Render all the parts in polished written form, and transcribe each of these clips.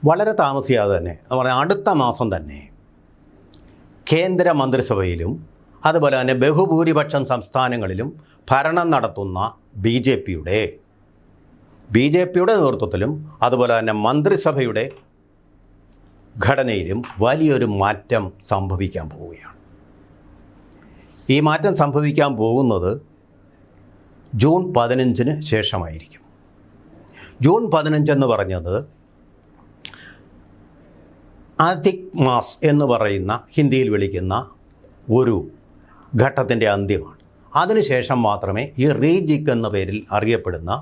വളരെ താമസിയാതെ തന്നെ പറഞ്ഞാൽ അടുത്ത മാസം തന്നെ കേന്ദ്ര മന്ത്രിസഭയിലും അതുപോലെ തന്നെ ബഹുഭൂരിപക്ഷം സംസ്ഥാനങ്ങളിലും ഭരണം നടത്തുന്ന ബി ജെ പിയുടെ നേതൃത്വത്തിലും അതുപോലെ തന്നെ മന്ത്രിസഭയുടെ ഘടനയിലും വലിയൊരു മാറ്റം സംഭവിക്കാൻ പോവുകയാണ്. ഈ മാറ്റം സംഭവിക്കാൻ പോകുന്നത് ജൂൺ 15 ശേഷമായിരിക്കും. ജൂൺ 15 എന്ന് പറഞ്ഞത് ആദിക് മാസ് എന്ന് പറയുന്ന ഹിന്ദിയിൽ വിളിക്കുന്ന ഒരു ഘട്ടത്തിൻ്റെ അന്ത്യമാണ്. അതിനുശേഷം മാത്രമേ ഈ റീജിക് എന്ന പേരിൽ അറിയപ്പെടുന്ന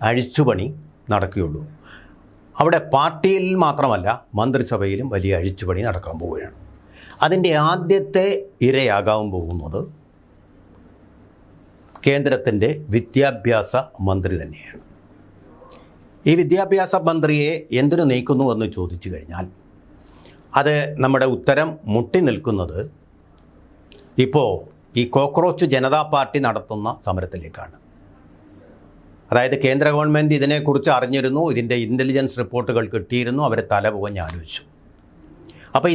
അഴിച്ചുപണി നടക്കുകയുള്ളൂ. അവിടെ പാർട്ടിയിൽ മാത്രമല്ല മന്ത്രിസഭയിലും വലിയ അഴിച്ചുപണി നടക്കാൻ പോവുകയാണ്. അതിൻ്റെ ആദ്യത്തെ ഇരയാകാൻ പോകുന്നത് കേന്ദ്രത്തിൻ്റെ വിദ്യാഭ്യാസ മന്ത്രി തന്നെയാണ്. ഈ വിദ്യാഭ്യാസ മന്ത്രിയെ എന്തിനു നീക്കുന്നു എന്ന് ചോദിച്ചു കഴിഞ്ഞാൽ അത് നമ്മുടെ ഉത്തരം മുട്ടി നിൽക്കുന്നത് ഇപ്പോൾ ഈ കോക്രോച്ച് ജനതാ പാർട്ടി നടത്തുന്ന സമരത്തിലേക്കാണ്. അതായത് കേന്ദ്ര ഗവൺമെൻറ് ഇതിനെക്കുറിച്ച് അറിഞ്ഞിരുന്നു, ഇതിൻ്റെ ഇൻ്റലിജൻസ് റിപ്പോർട്ടുകൾ കിട്ടിയിരുന്നു, അവരെ തല പുകഞ്ഞ് ആലോചിച്ചു. അപ്പോൾ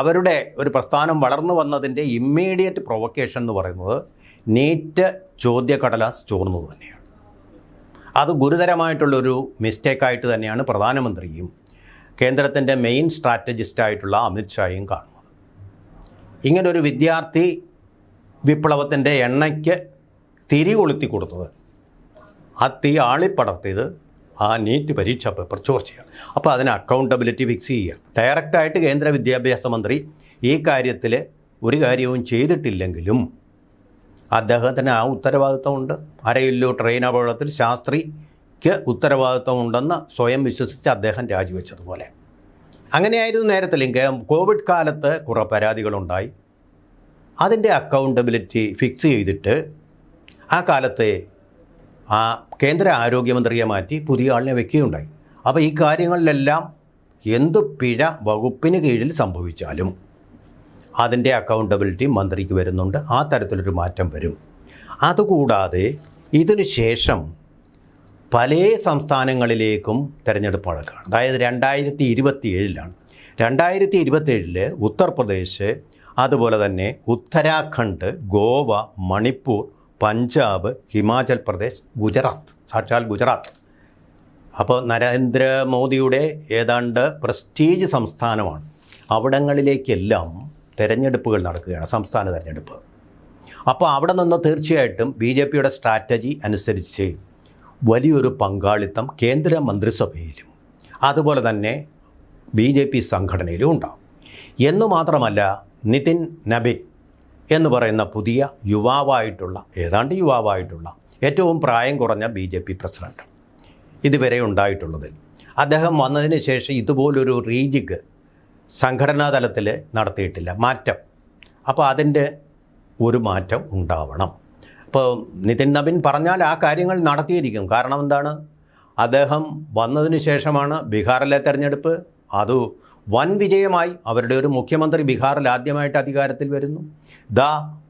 അവരുടെ ഒരു പ്രസ്ഥാനം വളർന്നു വന്നതിൻ്റെ ഇമ്മീഡിയറ്റ് പ്രൊവക്കേഷൻ എന്ന് പറയുന്നത് നീറ്റ് ചോദ്യക്കടലാസ് ചോർന്നത് തന്നെയാണ്. അത് ഗുരുതരമായിട്ടുള്ളൊരു മിസ്റ്റേക്കായിട്ട് തന്നെയാണ് പ്രധാനമന്ത്രിയും കേന്ദ്രത്തിൻ്റെ മെയിൻ സ്ട്രാറ്റജിസ്റ്റായിട്ടുള്ള അമിത്ഷായും കാണുന്നത്. ഇങ്ങനൊരു വിദ്യാർത്ഥി വിപ്ലവത്തിൻ്റെ എണ്ണയ്ക്ക് തിരി കൊളുത്തി കൊടുത്തത്, ആ തീ ആളിപ്പടർത്തിയത് ആ നീറ്റ് പരീക്ഷാ പേപ്പർ ചോർച്ചയാണ്. അപ്പോൾ അതിന് അക്കൗണ്ടബിലിറ്റി ഫിക്സ് ചെയ്യുക. ഡയറക്റ്റായിട്ട് കേന്ദ്ര വിദ്യാഭ്യാസ മന്ത്രി ഈ കാര്യത്തിൽ ഒരു കാര്യവും ചെയ്തിട്ടില്ലെങ്കിലും അദ്ദേഹത്തിന് ആ ഉത്തരവാദിത്വമുണ്ട്. അരയില്ലോ ട്രെയിൻ അപകടത്തിൽ ശാസ്ത്രിക്ക് ഉത്തരവാദിത്വമുണ്ടെന്ന് സ്വയം വിശ്വസിച്ച് അദ്ദേഹം രാജിവെച്ചതുപോലെ അങ്ങനെയായിരുന്നു നേരത്തെ. കോവിഡ് കാലത്ത് കുറേ പരാതികളുണ്ടായി. അതിൻ്റെ അക്കൗണ്ടബിലിറ്റി ഫിക്സ് ചെയ്തിട്ട് ആ കാലത്തെ ആ കേന്ദ്ര ആരോഗ്യമന്ത്രിയെ മാറ്റി പുതിയ ആളിനെ വയ്ക്കുകയുണ്ടായി. അപ്പോൾ ഈ കാര്യങ്ങളിലെല്ലാം എന്തു പിഴ വകുപ്പിന് കീഴിൽ സംഭവിച്ചാലും അതിൻ്റെ അക്കൗണ്ടബിലിറ്റി മന്ത്രിക്ക് വരുന്നുണ്ട്. ആ തരത്തിലൊരു മാറ്റം വരും. അതുകൂടാതെ ഇതിനു ശേഷം പല സംസ്ഥാനങ്ങളിലേക്കും തിരഞ്ഞെടുപ്പ് നടക്കുകയാണ്. അതായത് 2027 2027 ഉത്തർപ്രദേശ്, അതുപോലെ തന്നെ ഉത്തരാഖണ്ഡ്, ഗോവ, മണിപ്പൂർ, പഞ്ചാബ്, ഹിമാചൽ പ്രദേശ്, ഗുജറാത്ത്, സാക്ഷാൽ ഗുജറാത്ത്. അപ്പോൾ നരേന്ദ്രമോദിയുടെ ഏതാണ്ട് പ്രസ്റ്റീജ് സംസ്ഥാനമാണ്. അവിടങ്ങളിലേക്കെല്ലാം തിരഞ്ഞെടുപ്പുകൾ നടക്കുകയാണ്, സംസ്ഥാന തിരഞ്ഞെടുപ്പ്. അപ്പോൾ അവിടെ നിന്ന് തീർച്ചയായിട്ടും ബി ജെ പിയുടെ സ്ട്രാറ്റജി അനുസരിച്ച് വലിയൊരു പങ്കാളിത്തം കേന്ദ്ര മന്ത്രിസഭയിലും അതുപോലെ തന്നെ ബി ജെ പി സംഘടനയിലും ഉണ്ടാകും. എന്നു മാത്രമല്ല, നിതിൻ നബിൻ എന്ന് പറയുന്ന പുതിയ ഏതാണ്ട് യുവാവായിട്ടുള്ള ഏറ്റവും പ്രായം കുറഞ്ഞ ബി ജെ പി പ്രസിഡന്റ് ഇതുവരെ ഉണ്ടായിട്ടുള്ളതിൽ, അദ്ദേഹം വന്നതിന് ശേഷം ഇതുപോലൊരു റീജിക് സംഘടനാ തലത്തിൽ നടത്തിയിട്ടില്ല, മാറ്റം. അപ്പോൾ അതിൻ്റെ ഒരു മാറ്റം ഉണ്ടാവണം. അപ്പോൾ നിതിൻ നബിൻ പറഞ്ഞാൽ ആ കാര്യങ്ങൾ നടത്തിയിരിക്കും. കാരണം എന്താണ്, അദ്ദേഹം വന്നതിന് ശേഷമാണ് ബീഹാറിലെ തെരഞ്ഞെടുപ്പ്. അത് വൻ വിജയമായി. അവരുടെ ഒരു മുഖ്യമന്ത്രി ബീഹാറിൽ ആദ്യമായിട്ട് അധികാരത്തിൽ വരുന്നു.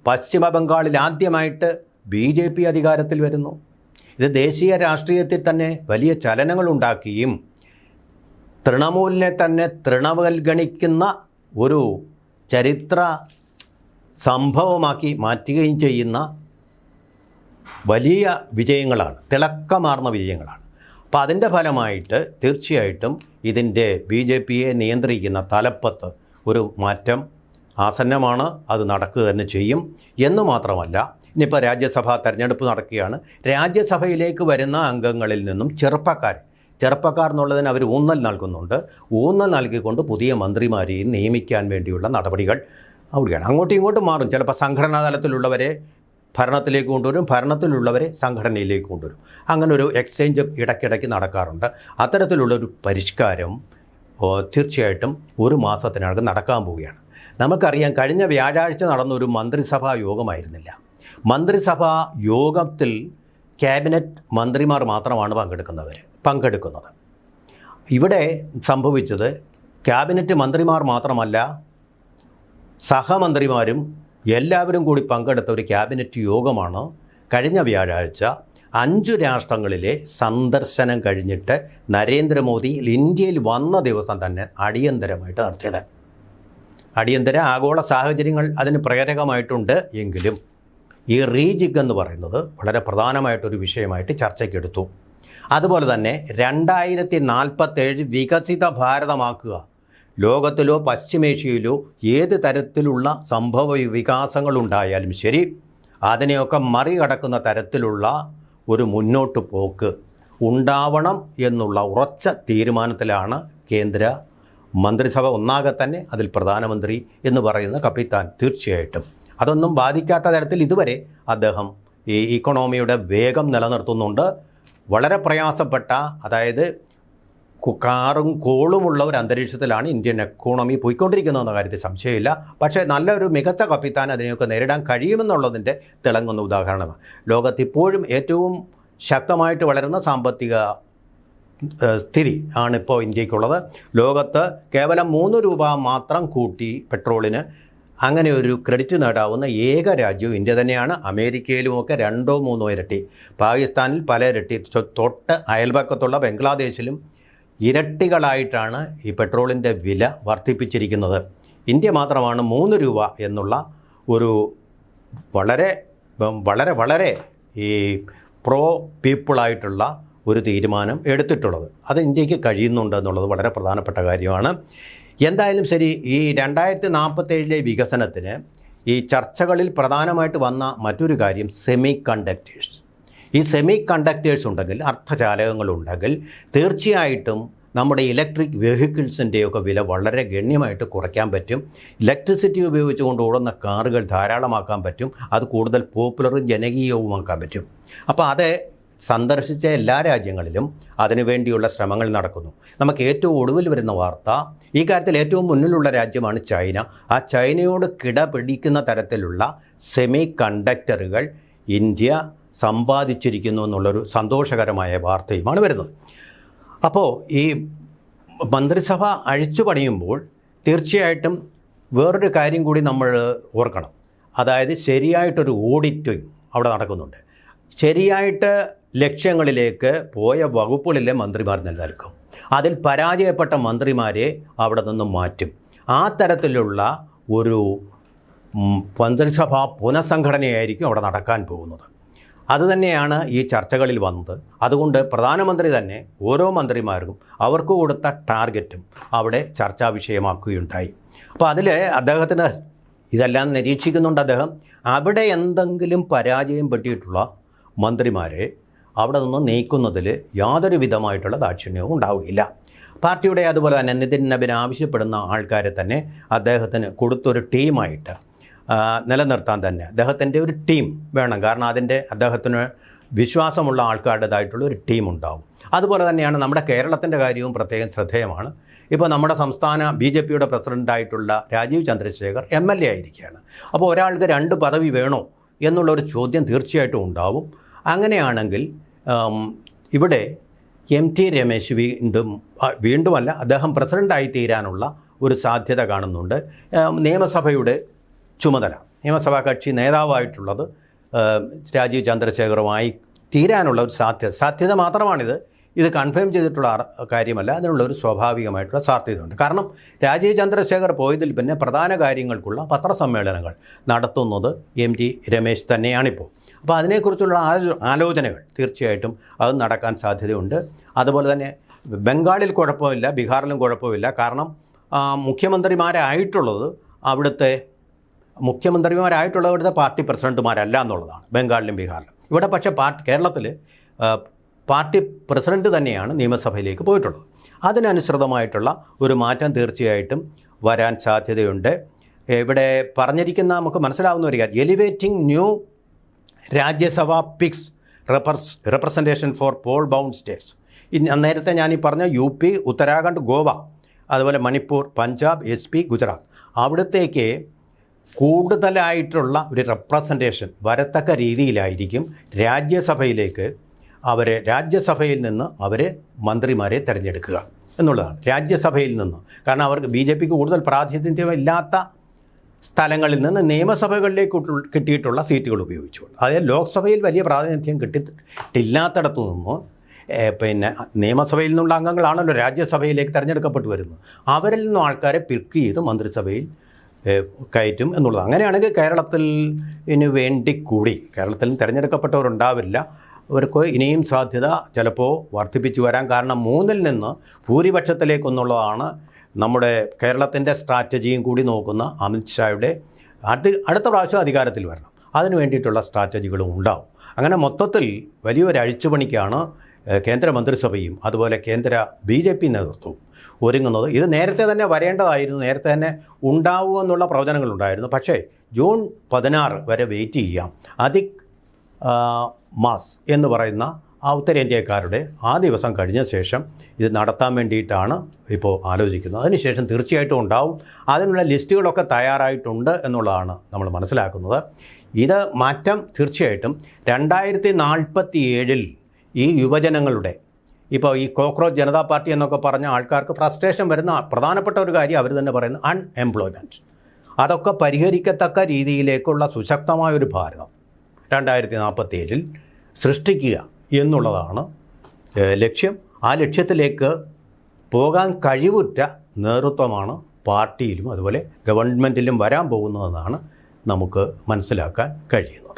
പശ്ചിമ ബംഗാളിൽ ആദ്യമായിട്ട് ബി ജെ പി അധികാരത്തിൽ വരുന്നു. ഇത് ദേശീയ രാഷ്ട്രീയത്തിൽ തന്നെ വലിയ ചലനങ്ങൾ ഉണ്ടാക്കുകയും തൃണമൂലിനെ തന്നെ തൃണവൽഗണിക്കുന്ന ഒരു ചരിത്ര സംഭവമാക്കി മാറ്റുകയും ചെയ്യുന്ന വലിയ വിജയങ്ങളാണ്, തിളക്കമാർന്ന വിജയങ്ങളാണ്. അപ്പോൾ അതിൻ്റെ ഫലമായിട്ട് തീർച്ചയായിട്ടും ഇതിൻ്റെ ബി ജെ പിയെ നിയന്ത്രിക്കുന്ന തലപ്പത്ത് ഒരു മാറ്റം ആസന്നമാണ്. അത് നടക്കുക തന്നെ ചെയ്യും. എന്നു മാത്രമല്ല, ഇനിയിപ്പോൾ രാജ്യസഭാ തെരഞ്ഞെടുപ്പ് നടക്കുകയാണ്. രാജ്യസഭയിലേക്ക് വരുന്ന അംഗങ്ങളിൽ നിന്നും ചെറുപ്പക്കാർ എന്നുള്ളതിന് അവർ ഊന്നൽ നൽകുന്നുണ്ട്. ഊന്നൽ നൽകിക്കൊണ്ട് പുതിയ മന്ത്രിമാരെയും നിയമിക്കാൻ വേണ്ടിയുള്ള നടപടികൾ അവിടെയാണ്. അങ്ങോട്ടും ഇങ്ങോട്ടും മാറും. ചിലപ്പോൾ സംഘടനാ തലത്തിലുള്ളവരെ ഭരണത്തിലേക്ക് കൊണ്ടുവരും, ഭരണത്തിലുള്ളവരെ സംഘടനയിലേക്ക് കൊണ്ടുവരും. അങ്ങനെ ഒരു എക്സ്ചേഞ്ച് ഇടയ്ക്കിടയ്ക്ക് നടക്കാറുണ്ട്. അത്തരത്തിലുള്ളൊരു പരിഷ്കാരം തീർച്ചയായിട്ടും ഒരു മാസത്തിനകം നടക്കാൻ പോവുകയാണ്. നമുക്കറിയാം, കഴിഞ്ഞ വ്യാഴാഴ്ച നടന്നൊരു മന്ത്രിസഭാ യോഗമായിരുന്നില്ല. മന്ത്രിസഭാ യോഗത്തിൽ ക്യാബിനറ്റ് മന്ത്രിമാർ മാത്രമാണ് പങ്കെടുക്കുന്നത്. ഇവിടെ സംഭവിച്ചത് ക്യാബിനറ്റ് മന്ത്രിമാർ മാത്രമല്ല, സഹമന്ത്രിമാരും എല്ലാവരും കൂടി പങ്കെടുത്ത ഒരു ക്യാബിനറ്റ് യോഗമാണ് കഴിഞ്ഞ വ്യാഴാഴ്ച 5 രാഷ്ട്രങ്ങളിലെ സന്ദർശനം കഴിഞ്ഞിട്ട് നരേന്ദ്രമോദി ഇന്ത്യയിൽ വന്ന ദിവസം തന്നെ അടിയന്തരമായിട്ട് നടത്തിയത്. അടിയന്തര ആഗോള സാഹചര്യങ്ങൾ അതിന് പ്രേരകമായിട്ടുണ്ട് എങ്കിലും ഈ റീജിഗ് എന്ന് പറയുന്നത് വളരെ പ്രധാനമായിട്ടൊരു വിഷയമായിട്ട് ചർച്ചയ്ക്കെടുത്തു. അതുപോലെ തന്നെ 2047 വികസിത ഭാരതമാക്കുക, ലോകത്തിലോ പശ്ചിമേഷ്യയിലോ ഏത് തരത്തിലുള്ള സംഭവ വികാസങ്ങളുണ്ടായാലും ശരി അതിനെയൊക്കെ മറികടക്കുന്ന തരത്തിലുള്ള ഒരു മുന്നോട്ട് പോക്ക് ഉണ്ടാവണം എന്നുള്ള ഉറച്ച തീരുമാനത്തിലാണ് കേന്ദ്ര മന്ത്രിസഭ ഒന്നാകെ തന്നെ. അതിൽ പ്രധാനമന്ത്രി എന്ന് പറയുന്ന കപ്പിത്താൻ തീർച്ചയായിട്ടും അതൊന്നും ബാധിക്കാത്ത തരത്തിൽ ഇതുവരെ അദ്ദേഹം ഈ ഇക്കണോമിയുടെ വേഗം നിലനിർത്തുന്നുണ്ട്. വളരെ പ്രയാസപ്പെട്ട, അതായത് കാറും കോളുമുള്ള ഒരു അന്തരീക്ഷത്തിലാണ് ഇന്ത്യൻ എക്കോണമി പോയിക്കൊണ്ടിരിക്കുന്നതെന്ന കാര്യത്തിൽ സംശയമില്ല. പക്ഷേ നല്ലൊരു മികച്ച കപ്പിത്താൻ അതിനെയൊക്കെ നേരിടാൻ കഴിയുമെന്നുള്ളതിൻ്റെ തിളങ്ങുന്ന ഉദാഹരണമാണ്. ലോകത്ത് ഇപ്പോഴും ഏറ്റവും ശക്തമായിട്ട് വളരുന്ന സാമ്പത്തിക സ്ഥിതി ആണിപ്പോൾ ഇന്ത്യക്കുള്ളത്. ലോകത്ത് കേവലം 3 രൂപ മാത്രം കൂട്ടി പെട്രോളിന് അങ്ങനെ ഒരു ക്രെഡിറ്റ് നേടാവുന്ന ഏക രാജ്യവും ഇന്ത്യ തന്നെയാണ്. അമേരിക്കയിലുമൊക്കെ 2-3 ഇരട്ടി, പാകിസ്ഥാനിൽ പല ഇരട്ടി, തൊട്ട് അയൽപക്കത്തുള്ള ബംഗ്ലാദേശിലും ഇരട്ടികളായിട്ടാണ് ഈ പെട്രോളിൻ്റെ വില വർദ്ധിപ്പിച്ചിരിക്കുന്നത്. ഇന്ത്യ മാത്രമാണ് 3 രൂപ എന്നുള്ള ഒരു വളരെ വളരെ വളരെ ഈ പ്രോ പീപ്പിളായിട്ടുള്ള ഒരു തീരുമാനം എടുത്തിട്ടുള്ളത്. അത് ഇന്ത്യക്ക് കഴിയുന്നുണ്ട് എന്നുള്ളത് വളരെ പ്രധാനപ്പെട്ട കാര്യമാണ്. എന്തായാലും ശരി, ഈ 2047 വികസനത്തിന് ഈ ചർച്ചകളിൽ പ്രധാനമായിട്ട് വന്ന മറ്റൊരു കാര്യം സെമി കണ്ടക്ടേഴ്സ്. ഈ സെമി കണ്ടക്ടേഴ്സ് ഉണ്ടെങ്കിൽ, അർദ്ധചാലകങ്ങളുണ്ടെങ്കിൽ തീർച്ചയായിട്ടും നമ്മുടെ ഇലക്ട്രിക് വെഹിക്കിൾസിൻ്റെയൊക്കെ വില വളരെ ഗണ്യമായിട്ട് കുറയ്ക്കാൻ പറ്റും. ഇലക്ട്രിസിറ്റി ഉപയോഗിച്ചുകൊണ്ട് ഓടുന്ന കാറുകൾ ധാരാളമാക്കാൻ പറ്റും. അത് കൂടുതൽ പോപ്പുലറും ജനകീയവുമാക്കാൻ പറ്റും. അപ്പോൾ അത് സന്ദർശിച്ച എല്ലാ രാജ്യങ്ങളിലും അതിനുവേണ്ടിയുള്ള ശ്രമങ്ങൾ നടക്കുന്നു. നമുക്ക് ഏറ്റവും ഒടുവിൽ വരുന്ന വാർത്ത, ഈ കാര്യത്തിൽ ഏറ്റവും മുന്നിലുള്ള രാജ്യമാണ് ചൈന. ആ ചൈനയോട് കിടപിടിക്കുന്ന തരത്തിലുള്ള സെമി കണ്ടക്ടറുകൾ ഇന്ത്യ സമ്പാദിച്ചിരിക്കുന്നു എന്നുള്ളൊരു സന്തോഷകരമായ വാർത്തയുമാണ് വരുന്നത്. അപ്പോൾ ഈ മന്ത്രിസഭ അഴിച്ചു പണിയുമ്പോൾ തീർച്ചയായിട്ടും വേറൊരു കാര്യം കൂടി നമ്മൾ ഓർക്കണം. അതായത് ശരിയായിട്ടൊരു ഓഡിറ്റിംഗ് അവിടെ നടക്കുന്നുണ്ട്. ശരിയായിട്ട് ലക്ഷ്യങ്ങളിലേക്ക് പോയ വകുപ്പുകളിലെ മന്ത്രിമാർ നിലനിൽക്കും. അതിൽ പരാജയപ്പെട്ട മന്ത്രിമാരെ അവിടെ നിന്നും മാറ്റും. ആ തരത്തിലുള്ള ഒരു മന്ത്രിസഭാ പുനഃസംഘടനയായിരിക്കും അവിടെ നടക്കാൻ പോകുന്നത്. അതുതന്നെയാണ് ഈ ചർച്ചകളിൽ വന്നത്. അതുകൊണ്ട് പ്രധാനമന്ത്രി തന്നെ ഓരോ മന്ത്രിമാർക്കും അവർക്ക് കൊടുത്ത ടാർഗറ്റും അവിടെ ചർച്ചാ വിഷയമാക്കുകയുണ്ടായി. അപ്പോൾ അതിൽ അദ്ദേഹത്തിന് ഇതെല്ലാം നിരീക്ഷിക്കുന്നുണ്ട് അദ്ദേഹം. അവിടെ എന്തെങ്കിലും പരാജയം പറ്റിയിട്ടുള്ള മന്ത്രിമാരെ അവിടെ നിന്ന് നീക്കുന്നതിൽ യാതൊരു വിധമായിട്ടുള്ള ദാക്ഷിണ്യവും ഉണ്ടാവുകയില്ല. പാർട്ടിയുടെ അതുപോലെ തന്നെ നിതിൻ നബിൻ ആവശ്യപ്പെടുന്ന ആൾക്കാരെ തന്നെ അദ്ദേഹത്തിന് കൊടുത്തൊരു ടീമായിട്ട് നിലനിർത്താൻ തന്നെ അദ്ദേഹത്തിൻ്റെ ഒരു ടീം വേണം. കാരണം അദ്ദേഹത്തിന് വിശ്വാസമുള്ള ആൾക്കാരുടേതായിട്ടുള്ള ഒരു ടീം ഉണ്ടാവും. അതുപോലെ തന്നെയാണ് നമ്മുടെ കേരളത്തിൻ്റെ കാര്യവും പ്രത്യേകം ശ്രദ്ധേയമാണ്. ഇപ്പോൾ നമ്മുടെ സംസ്ഥാന BJPയുടെ പ്രസിഡൻ്റായിട്ടുള്ള രാജീവ് ചന്ദ്രശേഖർ MLA ആയിരിക്കുകയാണ്. അപ്പോൾ ഒരാൾക്ക് 2 പദവി വേണോ എന്നുള്ളൊരു ചോദ്യം തീർച്ചയായിട്ടും ഉണ്ടാവും. അങ്ങനെയാണെങ്കിൽ ഇവിടെ MT രമേശ് വീണ്ടുമല്ല, അദ്ദേഹം പ്രസിഡൻ്റായി തീരാനുള്ള ഒരു സാധ്യത കാണുന്നുണ്ട്. നിയമസഭയുടെ ചുമതല, നിയമസഭാ കക്ഷി നേതാവായിട്ടുള്ളത് രാജീവ് ചന്ദ്രശേഖറുമായി തീരാനുള്ള ഒരു സാധ്യത മാത്രമാണിത്. ഇത് കൺഫേം ചെയ്തിട്ടുള്ള കാര്യമല്ല. അതിനുള്ള ഒരു സ്വാഭാവികമായിട്ടുള്ള സാധ്യതയുണ്ട്. കാരണം രാജീവ് ചന്ദ്രശേഖർ പോയതിൽ പിന്നെ പ്രധാന കാര്യങ്ങൾക്കുള്ള പത്രസമ്മേളനങ്ങൾ നടത്തുന്നത് MT രമേശ് തന്നെയാണിപ്പോൾ. അപ്പോൾ അതിനെക്കുറിച്ചുള്ള ആലോചനകൾ തീർച്ചയായിട്ടും അത് നടക്കാൻ സാധ്യതയുണ്ട്. അതുപോലെ തന്നെ ബംഗാളിൽ കുഴപ്പമില്ല, ബീഹാറിലും കുഴപ്പമില്ല. കാരണം മുഖ്യമന്ത്രിമാരായിട്ടുള്ളത് അവിടുത്തെ പാർട്ടി പ്രസിഡന്റുമാരല്ല എന്നുള്ളതാണ് ബംഗാളിലും ബീഹാറിലും. ഇവിടെ പക്ഷേ കേരളത്തിൽ പാർട്ടി പ്രസിഡന്റ് തന്നെയാണ് നിയമസഭയിലേക്ക് പോയിട്ടുള്ളത്. അതിനനുസൃതമായിട്ടുള്ള ഒരു മാറ്റം തീർച്ചയായിട്ടും വരാൻ സാധ്യതയുണ്ട്. ഇവിടെ പറഞ്ഞിരിക്കുന്ന നമുക്ക് മനസ്സിലാവുന്ന ഒരു കാര്യം, elevating new Rajya Sabha picks representation for poll bound states. നേരത്തെ ഞാൻ ഈ പറഞ്ഞ UP, ഉത്തരാഖണ്ഡ്, ഗോവ, അതുപോലെ മണിപ്പൂർ, പഞ്ചാബ്, SP, ഗുജറാത്ത്, അവിടത്തേക്ക് കൂടുതലായിട്ടുള്ള ഒരു റെപ്രസെൻറ്റേഷൻ വരത്തക്ക രീതിയിലായിരിക്കും രാജ്യസഭയിൽ നിന്ന് അവർ മന്ത്രിമാരെ തിരഞ്ഞെടുക്കുക എന്നുള്ളതാണ്. രാജ്യസഭയിൽ നിന്ന്. കാരണം അവർക്ക് BJPക്ക് കൂടുതൽ പ്രാതിനിധ്യമില്ലാത്ത സ്ഥലങ്ങളിൽ നിന്ന് നിയമസഭകളിലേക്ക് കിട്ടിയിട്ടുള്ള സീറ്റുകൾ ഉപയോഗിച്ചുകൊണ്ട്, അതായത് ലോക്സഭയിൽ വലിയ പ്രാതിനിധ്യം കിട്ടിയിട്ടില്ലാത്തിടത്തു നിന്ന് പിന്നെ നിയമസഭയിൽ നിന്നുള്ള അംഗങ്ങളാണല്ലോ രാജ്യസഭയിലേക്ക് തിരഞ്ഞെടുക്കപ്പെട്ടു വരുന്നത്, അവരിൽ നിന്നും ആൾക്കാരെ പിക്ക് ചെയ്ത് മന്ത്രിസഭയിൽ കയറ്റും എന്നുള്ളത്. അങ്ങനെയാണെങ്കിൽ കേരളത്തിന് വേണ്ടി കൂടി കേരളത്തിൽ തിരഞ്ഞെടുക്കപ്പെട്ടവരുണ്ടാവില്ല, അവർക്ക് ഇനിയും സാധ്യത ചിലപ്പോൾ വർദ്ധിപ്പിച്ചു വരാൻ. കാരണം 3-ൽ നിന്ന് ഭൂരിപക്ഷത്തിലേക്കെന്നുള്ളതാണ് നമ്മുടെ കേരളത്തിൻ്റെ സ്ട്രാറ്റജിയും കൂടി നോക്കുന്ന അമിത്ഷായുടെ അടുത്ത പ്രാവശ്യം അധികാരത്തിൽ വരണം, അതിനു വേണ്ടിയിട്ടുള്ള സ്ട്രാറ്റജികളും ഉണ്ടാവും. അങ്ങനെ മൊത്തത്തിൽ വലിയൊരു അഴിച്ചുപണിക്കാണ് കേന്ദ്ര മന്ത്രിസഭയും അതുപോലെ കേന്ദ്ര BJP നേതൃത്വവും ഒരുങ്ങുന്നത്. ഇത് നേരത്തെ തന്നെ വരേണ്ടതായിരുന്നു, നേരത്തെ തന്നെ ഉണ്ടാവുമെന്നുള്ള പ്രവചനങ്ങളുണ്ടായിരുന്നു. പക്ഷേ ജൂൺ 16 വരെ വെയിറ്റ് ചെയ്യാം. അധിക് മാസ് എന്ന് പറയുന്ന ആ ഉത്തരേന്ത്യക്കാരുടെ ആ ദിവസം കഴിഞ്ഞ ശേഷം ഇത് നടത്താൻ വേണ്ടിയിട്ടാണ് ഇപ്പോൾ ആലോചിക്കുന്നത്. അതിനുശേഷം തീർച്ചയായിട്ടും ഉണ്ടാവും. അതിനുള്ള ലിസ്റ്റുകളൊക്കെ തയ്യാറായിട്ടുണ്ട് എന്നുള്ളതാണ് നമ്മൾ മനസ്സിലാക്കുന്നത്. ഇത് മാറ്റം തീർച്ചയായിട്ടും 2047 ഈ യുവജനങ്ങളുടെ, ഇപ്പോൾ ഈ കോക്രോച്ച് ജനതാ പാർട്ടി എന്നൊക്കെ പറഞ്ഞ ആൾക്കാർക്ക് ഫ്രസ്ട്രേഷൻ വരുന്ന പ്രധാനപ്പെട്ട ഒരു കാര്യം അവർ തന്നെ പറയുന്നത് അൺഎംപ്ലോയ്മെൻറ്റ്. അതൊക്കെ പരിഹരിക്കത്തക്ക രീതിയിലേക്കുള്ള സുശക്തമായൊരു ഭാരതം 2047 സൃഷ്ടിക്കുക എന്നുള്ളതാണ് ലക്ഷ്യം. ആ ലക്ഷ്യത്തിലേക്ക് പോകാൻ കഴിവുറ്റ നേതൃത്വമാണ് പാർട്ടിയിലും അതുപോലെ ഗവൺമെൻറ്റിലും വരാൻ പോകുന്നതെന്നാണ് നമുക്ക് മനസ്സിലാക്കാൻ കഴിയുന്നത്.